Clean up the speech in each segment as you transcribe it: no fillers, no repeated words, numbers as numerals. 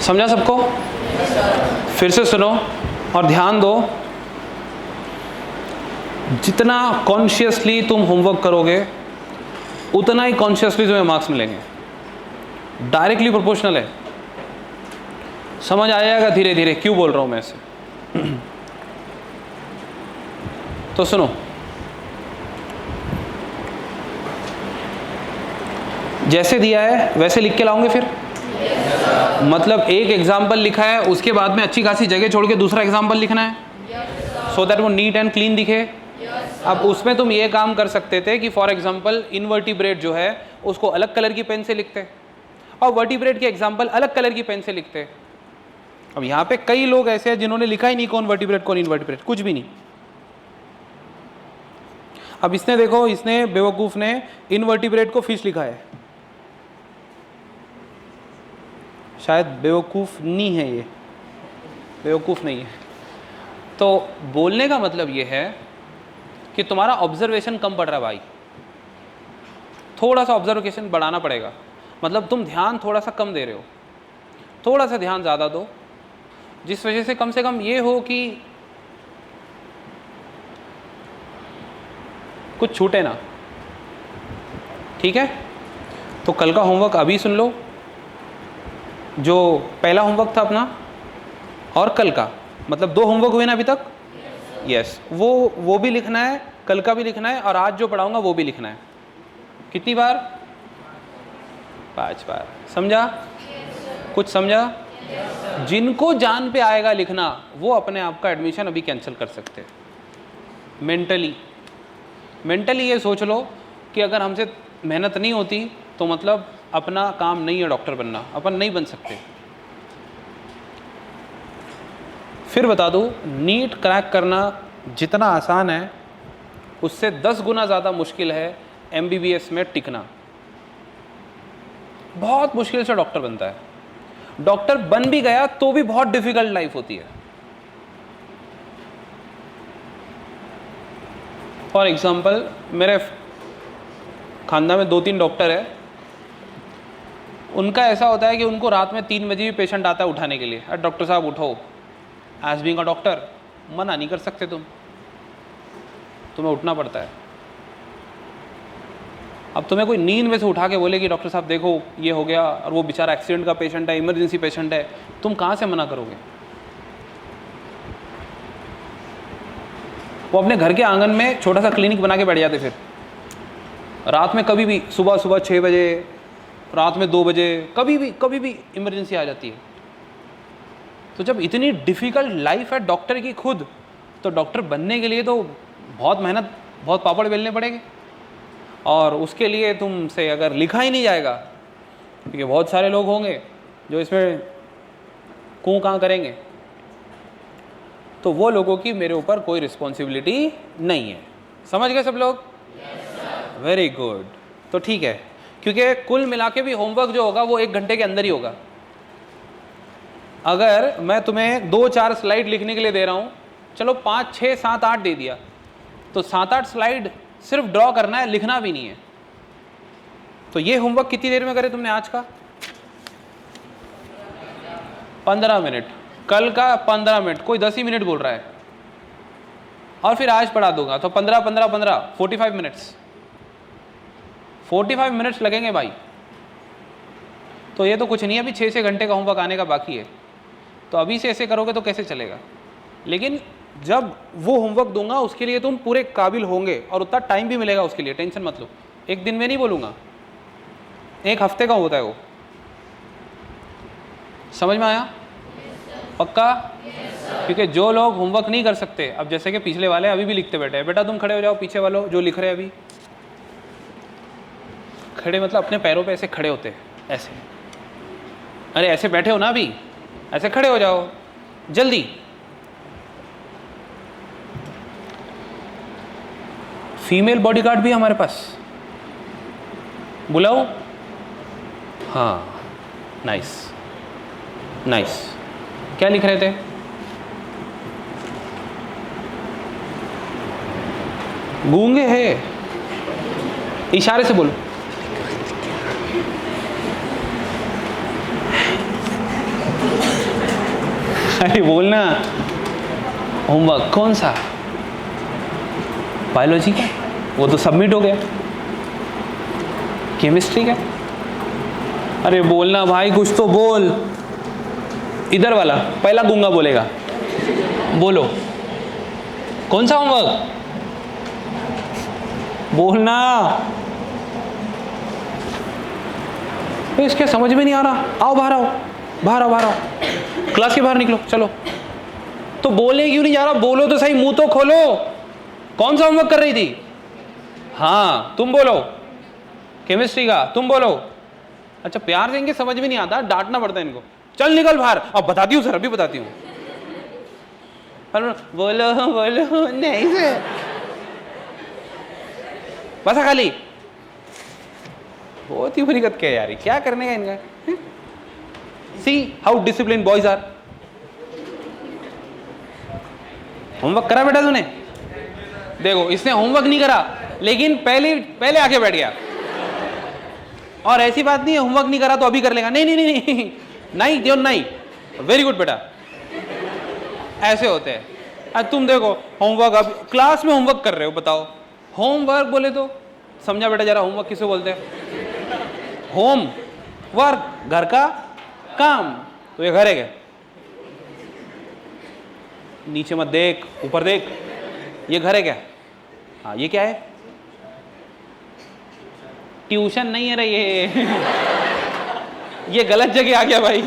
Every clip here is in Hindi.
समझा सबको? फिर से सुनो और ध्यान दो। जितना कॉन्शियसली तुम होमवर्क करोगे उतना ही कॉन्शियसली तुम्हें मार्क्स मिलेंगे। डायरेक्टली प्रोपोर्शनल है। समझ आएगा धीरे धीरे क्यों बोल रहा हूं मैं ऐसे। तो सुनो, जैसे दिया है वैसे लिख के लाओगे फिर? मतलब एक एग्जाम्पल लिखा है, उसके बाद में अच्छी खासी जगह छोड़ के दूसरा एग्जाम्पल लिखना है, सो दैट वो नीट एंड क्लीन दिखे। अब उसमें तुम ये काम कर सकते थे कि फॉर एग्जाम्पल इनवर्टिब्रेट जो है उसको अलग कलर की पेन से लिखते और वर्टिब्रेट के एग्जाम्पल अलग कलर की पेन से लिखते। अब यहाँ पे कई लोग ऐसे हैं जिन्होंने लिखा ही नहीं कौन वर्टिब्रेट कौन इनवर्टिब्रेट, कुछ भी नहीं। अब इसने देखो, इसने बेवकूफ ने इनवर्टिब्रेट को फिश लिखा है। शायद बेवकूफ नहीं है, ये बेवकूफ नहीं है। तो बोलने का मतलब ये है कि तुम्हारा ऑब्जर्वेशन कम पड़ रहा है भाई, थोड़ा सा ऑब्जर्वेशन बढ़ाना पड़ेगा। मतलब तुम ध्यान थोड़ा सा कम दे रहे हो, थोड़ा सा ध्यान ज़्यादा दो, जिस वजह से कम ये हो कि कुछ छूटे ना। ठीक है? तो कल का होमवर्क अभी सुन लो, जो पहला होमवर्क था अपना और कल का, मतलब 2 होमवर्क हुए ना अभी तक। यस, वो भी लिखना है, कल का भी लिखना है और आज जो पढ़ाऊंगा वो भी लिखना है। कितनी बार? 5 बार। समझा? कुछ समझा? जिनको जान पे आएगा लिखना वो अपने आप का एडमिशन अभी कैंसिल कर सकते हैं। मेंटली ये सोच लो कि अगर हमसे मेहनत नहीं होती तो मतलब अपना काम नहीं है डॉक्टर बनना, अपन नहीं बन सकते। फिर बता दूं, नीट क्रैक करना जितना आसान है उससे 10 गुना ज़्यादा मुश्किल है एमबीबीएस में टिकना। बहुत मुश्किल से डॉक्टर बनता है। डॉक्टर बन भी गया तो भी बहुत डिफिकल्ट लाइफ होती है। फॉर एग्जाम्पल, मेरे खानदान में 2-3 डॉक्टर है। उनका ऐसा होता है कि उनको रात में 3 बजे भी पेशेंट आता है उठाने के लिए, अरे डॉक्टर साहब उठो। एज बीइंग अ डॉक्टर मना नहीं कर सकते तुम्हें उठना पड़ता है। अब तुम्हें कोई नींद में से उठा के बोले कि डॉक्टर साहब देखो ये हो गया, और वो बेचारा एक्सीडेंट का पेशेंट है, इमरजेंसी पेशेंट है, तुम कहाँ से मना करोगे? वो अपने घर के आंगन में छोटा सा क्लिनिक बना के बैठ जाते। फिर रात में कभी भी, सुबह 6 बजे, रात में 2 बजे, कभी भी इमरजेंसी आ जाती है। तो जब इतनी डिफ़िकल्ट लाइफ है डॉक्टर की खुद, तो डॉक्टर बनने के लिए तो बहुत मेहनत, बहुत पापड़ बेलने पड़ेंगे। और उसके लिए तुमसे अगर लिखा ही नहीं जाएगा, क्योंकि बहुत सारे लोग होंगे जो इसमें कूं कां करेंगे, तो वो लोगों की मेरे ऊपर कोई रिस्पॉन्सिबिलिटी नहीं है। समझ गए सब लोग? Very good. तो ठीक है, क्योंकि कुल मिला के भी होमवर्क जो होगा वो 1 घंटे के अंदर ही होगा। अगर मैं तुम्हें 2-4 स्लाइड लिखने के लिए दे रहा हूँ, चलो 5, 6, 7, 8 दे दिया, तो 7-8 स्लाइड सिर्फ ड्रॉ करना है, लिखना भी नहीं है। तो ये होमवर्क कितनी देर में करे तुमने आज का? 15 मिनट। कल का 15 मिनट, कोई 10 ही मिनट बोल रहा है। और फिर आज पढ़ा दूंगा तो 15, 45 मिनट्स। 45 मिनट्स लगेंगे भाई। तो ये तो कुछ नहीं है, अभी 6 घंटे का होमवर्क आने का बाकी है। तो अभी से ऐसे करोगे तो कैसे चलेगा? लेकिन जब वो होमवर्क दूंगा उसके लिए तुम पूरे काबिल होंगे और उतना टाइम भी मिलेगा उसके लिए, टेंशन मत लो। 1 दिन में नहीं बोलूँगा, 1 हफ्ते का होता है वो। समझ में आया? पक्का? क्योंकि जो लोग होमवर्क नहीं कर सकते, अब जैसे कि पिछले वाले अभी भी लिखते बैठे हैं, बेटा तुम खड़े हो जाओ, पीछे वालों जो लिख रहे हैं अभी खड़े, मतलब अपने पैरों पे ऐसे खड़े होते हैं, ऐसे। अरे ऐसे बैठे हो ना अभी, ऐसे खड़े हो जाओ जल्दी। फीमेल बॉडीगार्ड भी हमारे पास, बुलाओ? हाँ, नाइस। क्या लिख रहे थे? गूंगे हैं, इशारे से बोलो। अरे बोलना। होमवर्क कौन सा? बायोलॉजी का, वो तो सबमिट हो गया। केमिस्ट्री का, अरे बोलना भाई, कुछ तो बोल। इधर वाला पहला गूंगा बोलेगा, बोलो कौन सा होमवर्क? बोलना। इसके समझ में नहीं आ रहा। आओ बाहर आओ, बाहर आओ, बाहर आओ, क्लास के बाहर निकलो, चलो। तो बोलने क्यों नहीं जा रहा? बोलो तो सही, मुंह तो खोलो। कौन सा होमवर्क कर रही थी? हाँ तुम बोलो। केमिस्ट्री का, तुम बोलो। अच्छा प्यार से, इनके समझ में नहीं आता, डांटना पड़ता है इनको। चल निकल बाहर। अब बताती हूँ सर, अभी बताती हूँ। बोलो बोलो, नहीं सर, बस खाली। बहुत ही बुरी गत क्या यार, क्या करने का इनका। See how discipline boys are. Homework करा बेटा तूने? देखो इसने होमवर्क नहीं करा, लेकिन पहले आके बैठ गया। और ऐसी बात नहीं है होमवर्क नहीं करा तो अभी कर लेगा, नहीं नहीं नहीं नहीं नहीं देव नहीं। वेरी गुड बेटा, ऐसे होते हैं। आज तुम देखो होमवर्क, अब क्लास में होमवर्क कर रहे हो, बताओ होमवर्क बोले तो समझा बेटा जरा, होमवर्क किसे बोलते हैं? होम वर्क, घर का काम। तो ये घर है क्या? नीचे मत देख, ऊपर देख, ये घर है क्या? हाँ ये क्या है? ट्यूशन नहीं है रे ये गलत जगह आ गया भाई,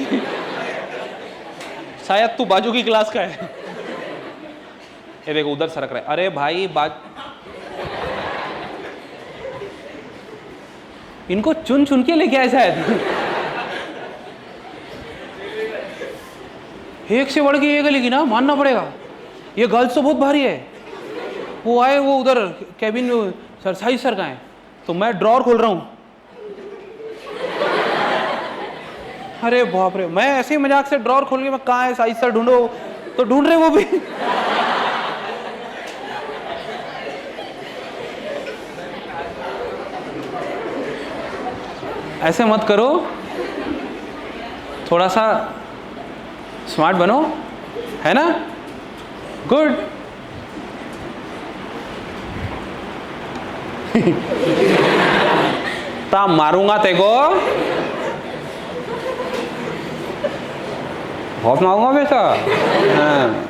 शायद तू बाजू की क्लास का है। ये देखो उधर सरक रहा है। अरे भाई इनको चुन चुन के लेके आए शायद। एक से बढ़ के एक लेगी ना, मानना पड़ेगा। ये गर्ल्स तो बहुत भारी है। वो आए, वो उधर कैबिन में सर, साई सर का है, तो मैं ड्रॉर खोल रहा हूं। अरे बाप रे, मैं ऐसे ही मजाक से ड्रॉर खोल के, मैं कहाँ है साई सर, ढूंढो। तो ढूंढ रहे वो भी। ऐसे मत करो, थोड़ा सा स्मार्ट बनो, है ना? गुड। ता मारूंगा तेको, बहुत मारूंगा बेटा। हाँ।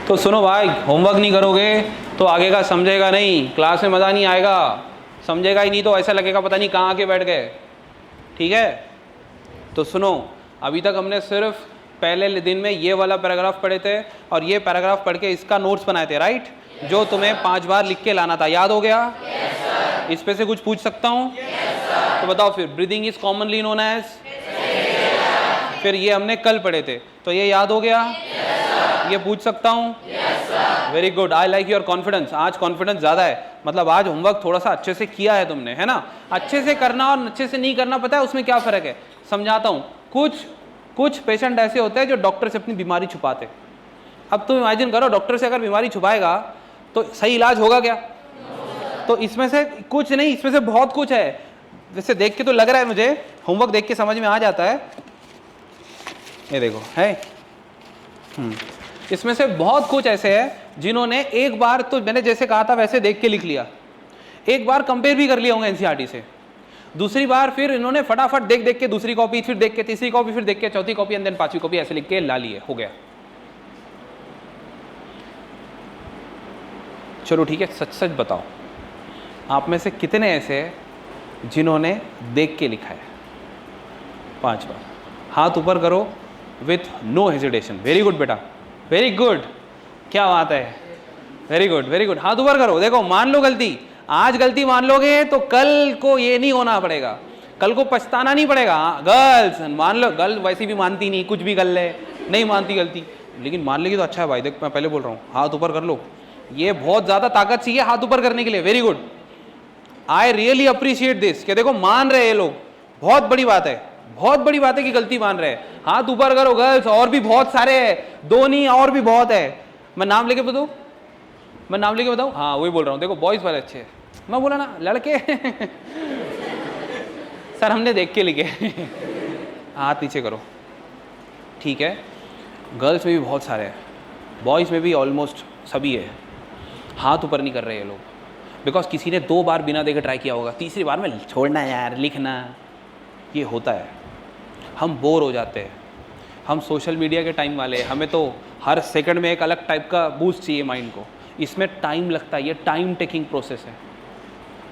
तो सुनो भाई, होमवर्क नहीं करोगे तो आगे का समझेगा नहीं, क्लास में मज़ा नहीं आएगा, समझेगा ही नहीं, तो ऐसा लगेगा पता नहीं कहाँ आके बैठ गए। ठीक है? तो सुनो, अभी तक हमने सिर्फ पहले दिन में ये वाला पैराग्राफ पढ़े थे, और ये पैराग्राफ पढ़ के इसका नोट्स बनाए थे, राइट? जो तुम्हें 5 बार लिख के लाना था, याद हो गया? yes, इस पे से कुछ पूछ सकता हूँ? yes, तो बताओ फिर, breathing is commonly known as. फिर ये हमने कल पढ़े थे, तो ये याद हो गया? yes, ये पूछ सकता हूँ? Very good, I like your confidence. आज कॉन्फिडेंस ज़्यादा है, मतलब आज होमवर्क थोड़ा सा अच्छे से किया है तुमने, है ना? अच्छे से करना और अच्छे से नहीं करना, पता है उसमें क्या फ़र्क है? समझाता हूँ। कुछ पेशेंट ऐसे होते हैं जो डॉक्टर से अपनी बीमारी छुपाते। अब तुम इमेजिन करो, डॉक्टर से अगर बीमारी छुपाएगा तो सही इलाज होगा क्या? तो इसमें से कुछ नहीं, इसमें से बहुत कुछ है। वैसे देख के तो लग रहा है मुझे, होमवर्क देख के समझ में आ जाता है। ये देखो है, इसमें से बहुत कुछ ऐसे है जिन्होंने एक बार तो मैंने जैसे कहा था वैसे देख के लिख लिया, एक बार कंपेयर भी कर लिया होंगे एनसीईआरटी से, दूसरी बार फिर इन्होंने फटाफट देख देख के दूसरी कॉपी, फिर देख के तीसरी कॉपी, फिर देख के चौथी कॉपी, एंड देन 5वीं कॉपी, ऐसे लिख के ला लिए, हो गया। चलो ठीक है, सच सच बताओ, आप में से कितने ऐसे हैं जिन्होंने देख के लिखा है? 5 बार। हाथ ऊपर करो with no hesitation. Very good बेटा, वेरी गुड, क्या बात है, वेरी गुड वेरी गुड। हाथ ऊपर करो। देखो, मान लो गलती, आज गलती मान लोगे तो कल को ये नहीं होना पड़ेगा, कल को पछताना नहीं पड़ेगा। गर्ल्स मान लो, गर्ल वैसे भी मानती नहीं, कुछ भी कर ले, नहीं मानती गलती, लेकिन मान लेगी तो अच्छा है भाई। देख मैं पहले बोल रहा हूँ, हाथ ऊपर कर लो। ये बहुत ज़्यादा ताकत चाहिए हाथ ऊपर करने के लिए। Very good, I really appreciate this, कि देखो मान रहे ये लोग, बहुत बड़ी बात है, बहुत बड़ी बात है कि गलती मान रहे हैं। हाथ ऊपर करो गर्ल्स, और भी बहुत सारे हैं, 2 नहीं और भी बहुत है। मैं नाम लेके बताऊँ? मैं नाम लेके बताऊँ? हाँ वही बोल रहा हूँ। देखो बॉयज़ वाले अच्छे हैं, मैं बोला ना लड़के सर हमने देख के लिखे। हाथ नीचे करो, ठीक है, गर्ल्स में भी बहुत सारे हैं, बॉयज़ में भी ऑलमोस्ट सभी है, हाथ ऊपर नहीं कर रहे ये लोग, बिकॉज किसी ने 2 बार बिना देखे ट्राई किया होगा, तीसरी बार में छोड़ना यार, लिखना, ये होता है। हम बोर हो जाते हैं, हम सोशल मीडिया के टाइम वाले, हमें तो हर सेकंड में एक अलग टाइप का बूस्ट चाहिए माइंड को, इसमें टाइम लगता है, ये टाइम टेकिंग प्रोसेस है।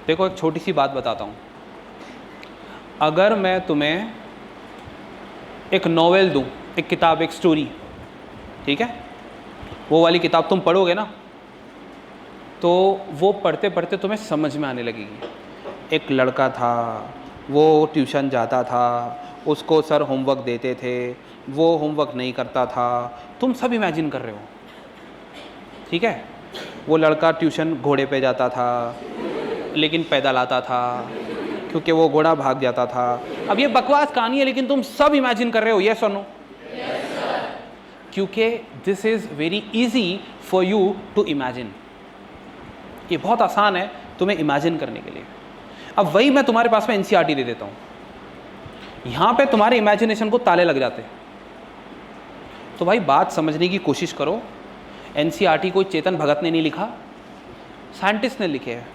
देखो एक छोटी सी बात बताता हूँ, अगर मैं तुम्हें एक नॉवेल दूँ, एक किताब, एक स्टोरी, ठीक है, वो वाली किताब तुम पढ़ोगे ना, तो वो पढ़ते पढ़ते तुम्हें समझ में आने लगेगी। एक लड़का था, वो ट्यूशन जाता था, उसको सर होमवर्क देते थे, वो होमवर्क नहीं करता था, तुम सब इमेजिन कर रहे हो, ठीक है। वो लड़का ट्यूशन घोड़े पे जाता था, लेकिन पैदल आता था, क्योंकि वो घोड़ा भाग जाता था। अब ये बकवास कहानी है, लेकिन तुम सब इमेजिन कर रहे हो, यस और नो? क्योंकि this is very easy for you to imagine, ये बहुत आसान है तुम्हें इमेजिन करने के लिए। अब वही मैं तुम्हारे पास में एनसीईआरटी दे देता हूँ, यहाँ पे तुम्हारे इमेजिनेशन को ताले लग जाते हैं। तो भाई बात समझने की कोशिश करो, एनसीईआरटी कोई चेतन भगत ने नहीं लिखा, साइंटिस्ट ने लिखे हैं,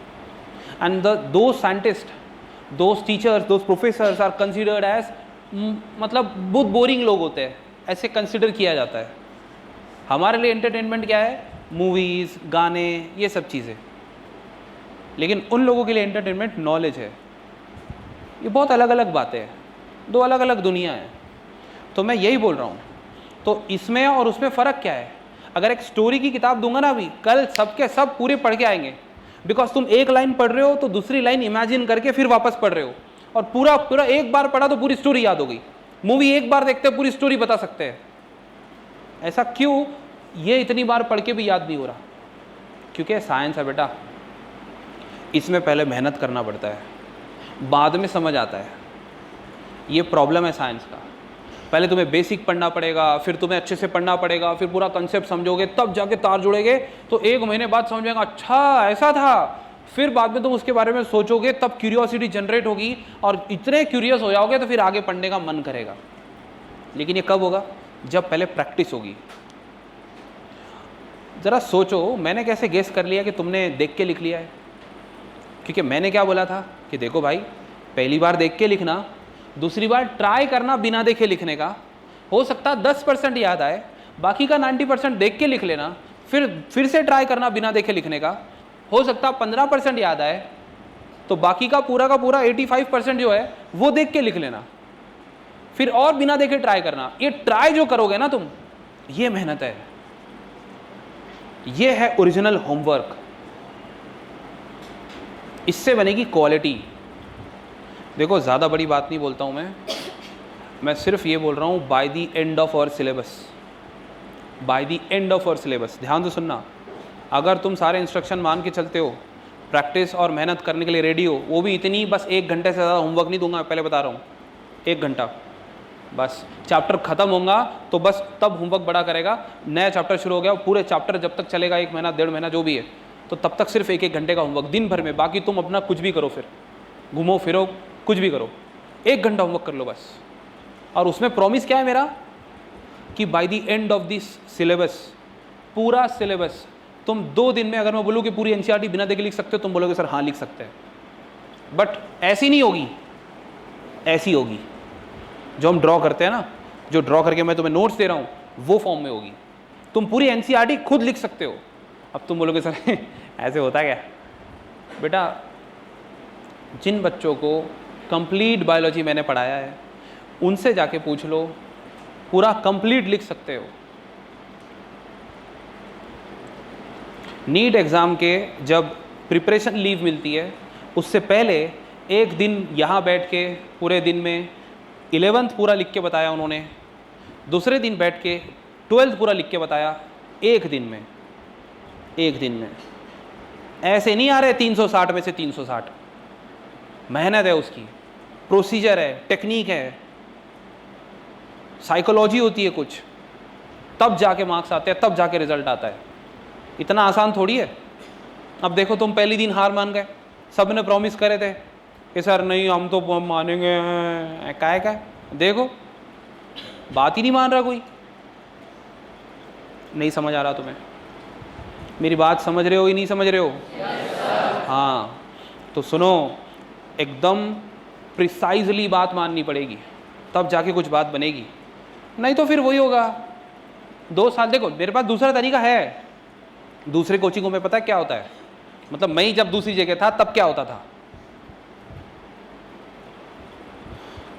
and those scientist, those teachers, those professors are considered as, मतलब बहुत बोरिंग लोग होते हैं, ऐसे कंसिडर किया जाता है। हमारे लिए एंटरटेनमेंट क्या है? मूवीज़, गाने, ये सब चीज़ें। लेकिन उन लोगों के लिए एंटरटेनमेंट नॉलेज है। ये बहुत अलग अलग बातें हैं, 2 अलग अलग दुनिया है। तो मैं यही बोल रहा हूँ, तो इसमें और उसमें फ़र्क क्या है? अगर एक स्टोरी की किताब दूंगा ना अभी, कल सबके सब पूरे पढ़ के आएंगे, बिकॉज तुम एक लाइन पढ़ रहे हो तो दूसरी लाइन इमेजिन करके फिर वापस पढ़ रहे हो, और पूरा पूरा एक बार पढ़ा तो पूरी स्टोरी याद हो गई। मूवी एक बार देखते पूरी स्टोरी बता सकते हैं। ऐसा क्यों? ये इतनी बार पढ़ के भी याद नहीं हो रहा, क्योंकि साइंस है बेटा, इसमें पहले मेहनत करना पड़ता है, बाद में समझ आता है। ये प्रॉब्लम है साइंस का। पहले तुम्हें बेसिक पढ़ना पड़ेगा, फिर तुम्हें अच्छे से पढ़ना पड़ेगा, फिर पूरा कंसेप्ट समझोगे, तब जाके तार जुड़ेंगे, तो 1 महीने बाद समझ आएगा अच्छा ऐसा था। फिर बाद में तुम उसके बारे में सोचोगे, तब क्यूरियोसिटी जनरेट होगी, और इतने क्यूरियस हो जाओगे तो फिर आगे पढ़ने का मन करेगा। लेकिन ये कब होगा? जब पहले प्रैक्टिस होगी। ज़रा सोचो, मैंने कैसे गेस कर लिया कि तुमने देख के लिख लिया है? क्योंकि मैंने क्या बोला था कि देखो भाई, पहली बार देख के लिखना, दूसरी बार ट्राई करना बिना देखे लिखने का, हो सकता है 10% याद आए, बाकी का 90% देख के लिख लेना, फिर से ट्राई करना बिना देखे लिखने का, हो सकता है 15% याद आए, तो बाकी का पूरा 85% जो है वो देख के लिख लेना, फिर और बिना देखे ट्राई करना। ये ट्राई जो करोगे ना तुम, ये मेहनत है, ये है ओरिजिनल होमवर्क। इससे बनेगी क्वालिटी। देखो ज़्यादा बड़ी बात नहीं बोलता हूँ मैं सिर्फ ये बोल रहा हूँ, by the end of our syllabus, by the end of our syllabus, ध्यान से सुनना। अगर तुम सारे इंस्ट्रक्शन मान के चलते हो, प्रैक्टिस और मेहनत करने के लिए रेडी हो, वो भी इतनी, बस 1 घंटे से ज़्यादा होमवर्क नहीं दूंगा, पहले बता रहा हूँ, 1 घंटा बस। चैप्टर ख़त्म होगा तो बस तब होमवर्क बड़ा करेगा, नया चैप्टर शुरू हो गया, पूरे चैप्टर जब तक चलेगा, 1 महीना 1.5 महीना जो भी है, तो तब तक सिर्फ 1-1 घंटे का होमवर्क दिन भर में। बाकी तुम अपना कुछ भी करो, फिर घूमो फिरो, कुछ भी करो, 1 घंटा होमवर्क कर लो बस। और उसमें प्रॉमिस क्या है मेरा कि bye the end of this syllabus, पूरा सिलेबस तुम 2 दिन में, अगर मैं बोलूँ कि पूरी एनसीईआरटी बिना देखे लिख सकते हो, तुम बोलोगे सर हाँ लिख सकते हैं, बट ऐसी नहीं होगी, ऐसी होगी जो हम ड्रॉ करते हैं ना, जो ड्रॉ करके मैं तुम्हें नोट्स दे रहा हूँ, वो फॉर्म में होगी। तुम पूरी एनसीईआरटी खुद लिख सकते हो। अब तुम बोलोगे सर ऐसे होता क्या? बेटा, जिन बच्चों को कंप्लीट बायोलॉजी मैंने पढ़ाया है, उनसे जाके पूछ लो, पूरा कंप्लीट लिख सकते हो। नीट एग्ज़ाम के जब प्रिपरेशन लीव मिलती है, उससे पहले 1 दिन यहाँ बैठ के पूरे दिन में 11th पूरा लिख के बताया उन्होंने, दूसरे दिन बैठ के 12th पूरा लिख के बताया, 1 दिन में, 1 दिन में। ऐसे नहीं आ रहे 360 में से 360, मेहनत है उसकी, प्रोसीजर है, टेक्निक है, साइकोलॉजी होती है कुछ, तब जाके मार्क्स आते हैं, तब जाके रिजल्ट आता है। इतना आसान थोड़ी है। अब देखो तुम पहली दिन हार मान गए, सब ने प्रॉमिस करे थे कि सर नहीं हम तो मानेंगे, काय देखो बात ही नहीं मान रहा कोई। नहीं समझ आ रहा तुम्हें? मेरी बात समझ रहे हो या नहीं समझ रहे हो? हाँ, तो सुनो, एकदम प्रिसाइजली बात माननी पड़ेगी, तब जाके कुछ बात बनेगी, नहीं तो फिर वही होगा। 2 साल, देखो मेरे पास दूसरा तरीका है। दूसरे कोचिंगों में पता है क्या होता है, मतलब मैं ही जब दूसरी जगह था तब क्या होता था,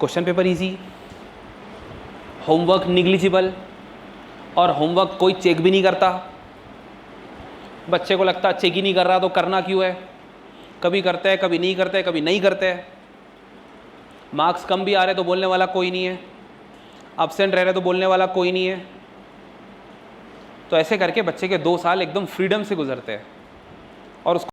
question paper easy, homework negligible, और होमवर्क कोई चेक भी नहीं करता। बच्चे को लगता चेक ही नहीं कर रहा तो करना क्यों है, कभी करते हैं कभी नहीं करते, कभी नहीं करते हैं। मार्क्स कम भी आ रहे तो बोलने वाला कोई नहीं है, एब्सेंट रह रहे तो बोलने वाला कोई नहीं है। तो ऐसे करके बच्चे के 2 साल एकदम फ्रीडम से गुजरते हैं और उसको